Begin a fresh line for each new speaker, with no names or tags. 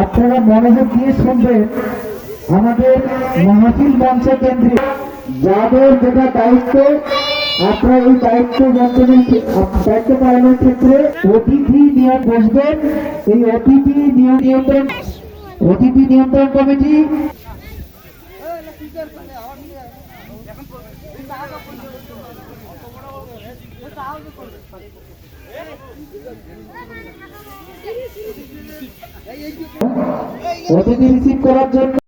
আপনারা মনোযোগ দিয়ে শুনবেন। আমাদের মাহফিল মঞ্চ কেন্দ্রে যাদের যেটা দায়িত্ব, আপনার এই দায়িত্ব বন্টনের দায়িত্ব পালনের ক্ষেত্রে অতিথি নিয়ে বসবেন। এই অতিথি নিয়ন্ত্রণ কমিটি অতিথি রিসিভ করার জন্য